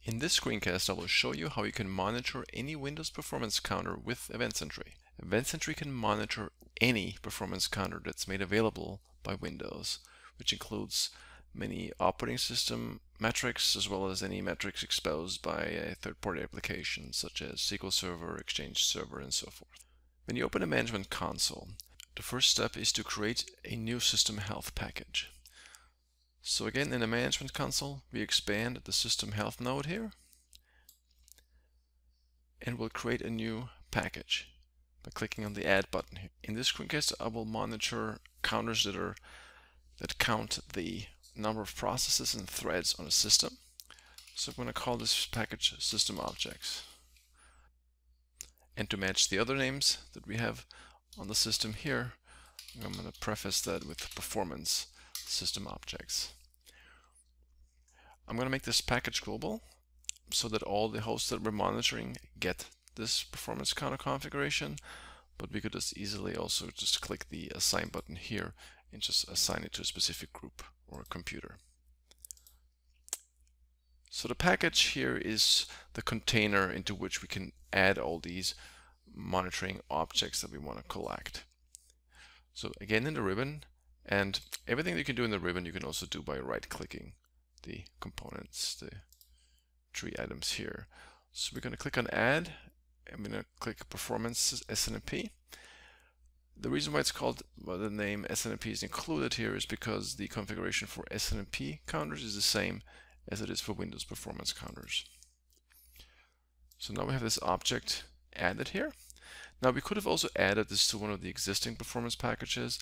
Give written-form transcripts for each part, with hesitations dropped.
In this screencast, I will show you how you can monitor any Windows performance counter with Event Sentry. Event Sentry can monitor any performance counter that's made available by Windows, which includes many operating system metrics as well as any metrics exposed by third-party applications such as SQL Server, Exchange Server, and so forth. When you open a management console, the first step is to create a new system health package. So again, in the management console, we expand the system health node here, and we'll create a new package by clicking on the add button here. In this screencast, I will monitor counters that count the number of processes and threads on a system. So I'm going to call this package system objects. And to match the other names that we have on the system here, I'm going to preface that with performance system objects. I'm going to make this package global so that all the hosts that we're monitoring get this performance counter configuration, but we could just easily also just click the assign button here and just assign it to a specific group or a computer. So the package here is the container into which we can add all these monitoring objects that we want to collect. So again, in the ribbon, and everything you can do in the ribbon you can also do by right-clicking the components, the three items here. So we're going to click on add. I'm going to click performance SNMP. The reason why it's called, the name SNMP is included here is because the configuration for SNMP counters is the same as it is for Windows performance counters. So now we have this object added here. Now we could have also added this to one of the existing performance packages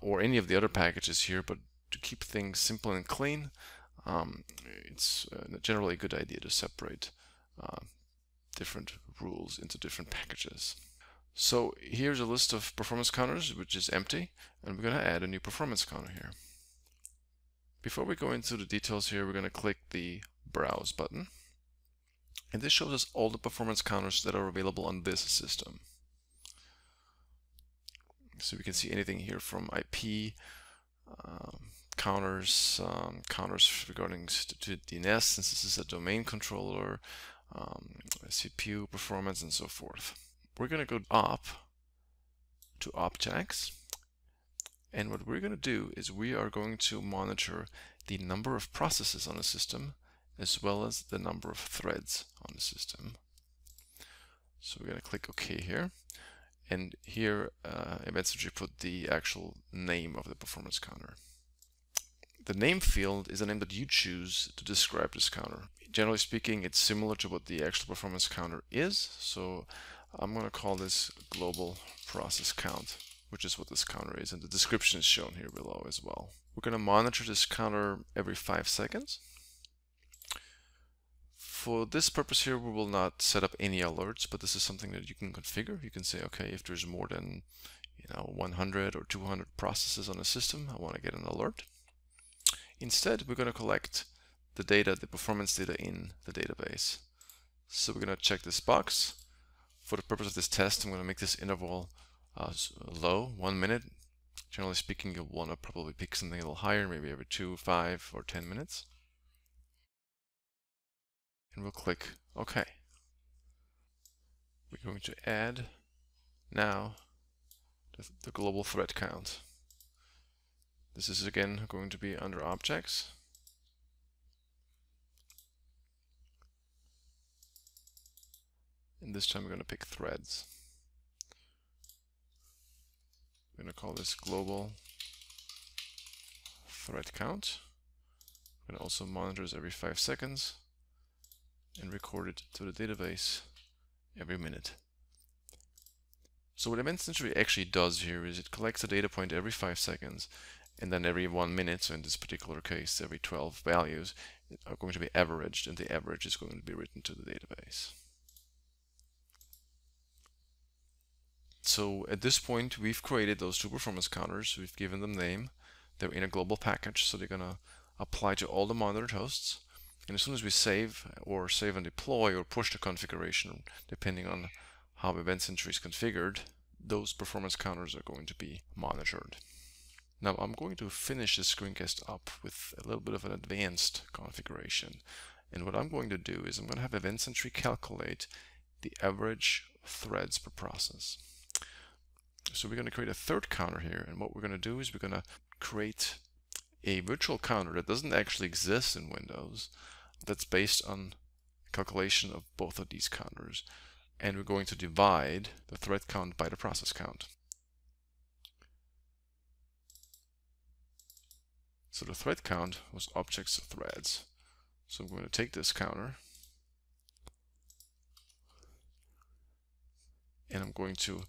or any of the other packages here, but to keep things simple and clean, it's generally a good idea to separate different rules into different packages. So here's a list of performance counters which is empty, and we're going to add a new performance counter here. Before we go into the details here, we're going to click the Browse button, and this shows us all the performance counters that are available on this system. So we can see anything here from IP counters, counters regarding to DNS, since this is a domain controller, CPU performance, and so forth. We're going to go up to objects, and what we're going to do is we are going to monitor the number of processes on the system as well as the number of threads on the system. So we're going to click OK here, and here Event Sentry put the actual name of the performance counter. The name field is a name that you choose to describe this counter. Generally speaking, it's similar to what the actual performance counter is, so I'm going to call this global process count, which is what this counter is, and the description is shown here below as well. We're going to monitor this counter every 5 seconds. For this purpose here, we will not set up any alerts, but this is something that you can configure. You can say, okay, if there's more than 100 or 200 processes on a system, I want to get an alert. Instead, we're going to collect the data, the performance data in the database. So we're going to check this box. For the purpose of this test, I'm going to make this interval low, 1 minute. Generally speaking, you'll want to probably pick something a little higher, maybe every 2, 5, or 10 minutes. And we'll click OK. We're going to add now the global thread count. This is again going to be under objects. And this time we're going to pick threads. We're going to call this global thread count. We're going to also monitor this every 5 seconds and record it to the database every minute. So what Event Sentry actually does here is it collects a data point every 5 seconds, and then every 1 minute, so in this particular case every 12 values are going to be averaged, and the average is going to be written to the database. So at this point we've created those two performance counters, we've given them name, they're in a global package, so they're going to apply to all the monitored hosts, and as soon as we save and deploy or push the configuration, depending on how Event Sentry is configured, those performance counters are going to be monitored. Now I'm going to finish this screencast up with a little bit of an advanced configuration, And what I'm going to do is I'm going to have Events Entry calculate the average threads per process. So we're going to create a third counter here, and what we're going to do is we're going to create a virtual counter that doesn't actually exist in Windows, that's based on calculation of both of these counters, and we're going to divide the thread count by the process count. So the thread count was objects of threads. So I'm going to take this counter and I'm going to,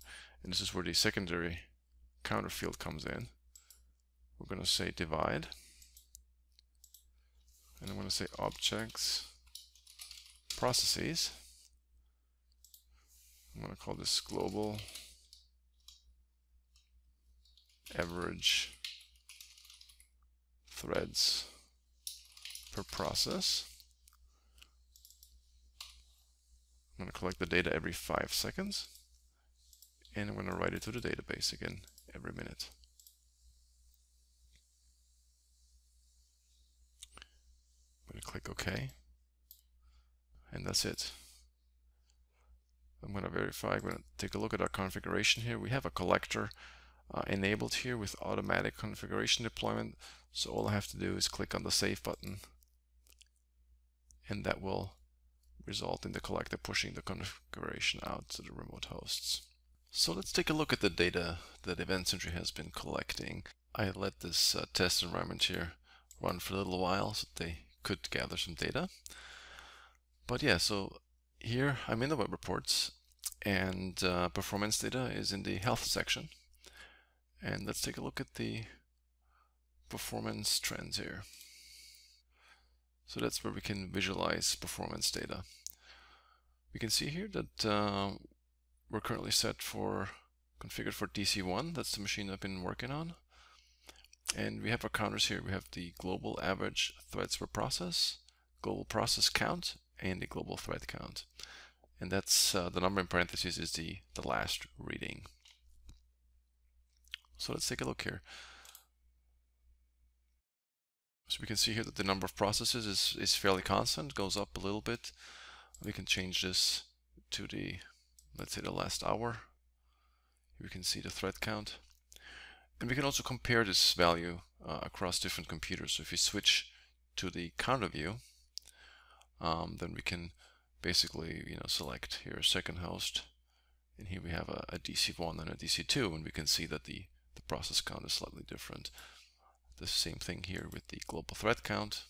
and this is where the secondary counter field comes in, we're going to say divide, and I'm going to say objects processes. I'm going to call this global average threads per process. I'm going to collect the data every 5 seconds, and I'm going to write it to the database again every minute. I'm going to click OK, and that's it. I'm going to verify. I'm going to take a look at our configuration here. We have a collector enabled here with automatic configuration deployment. So all I have to do is click on the Save button, and that will result in the collector pushing the configuration out to the remote hosts. So let's take a look at the data that Events Entry has been collecting. I let this test environment here run for a little while so they could gather some data. But yeah, so here I'm in the web reports, and performance data is in the health section. And let's take a look at the performance trends here. So that's where we can visualize performance data. We can see here that we're currently set for configured for DC1. That's the machine I've been working on. And we have our counters here. We have the global average threads per process, global process count, and the global thread count. And that's the number in parentheses is the last reading. So let's take a look here. So we can see here that the number of processes is fairly constant, goes up a little bit. We can change this to the, let's say, the last hour. We can see the thread count. And we can also compare this value across different computers. So if you switch to the counter view, then we can basically, select here a second host, and here we have a DC1 and a DC2, and we can see that the process count is slightly different. The same thing here with the global thread count.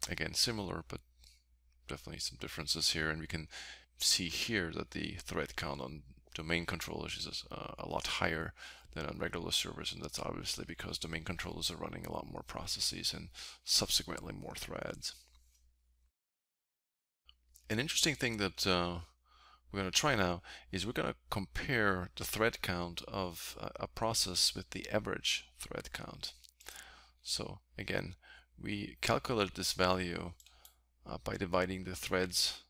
Again, similar, but definitely some differences here, and we can see here that the thread count on domain controllers is a lot higher than on regular servers, and that's obviously because domain controllers are running a lot more processes and subsequently more threads. An interesting thing that we're going to try now is we're going to compare the thread count of a process with the average thread count. So again, we calculate this value by dividing the threads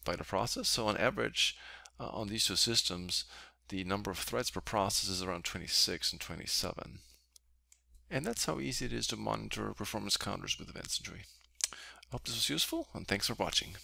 by the process. So on average, on these two systems, the number of threads per process is around 26 and 27. And that's how easy it is to monitor performance counters with Events Entry. I hope this was useful, and thanks for watching.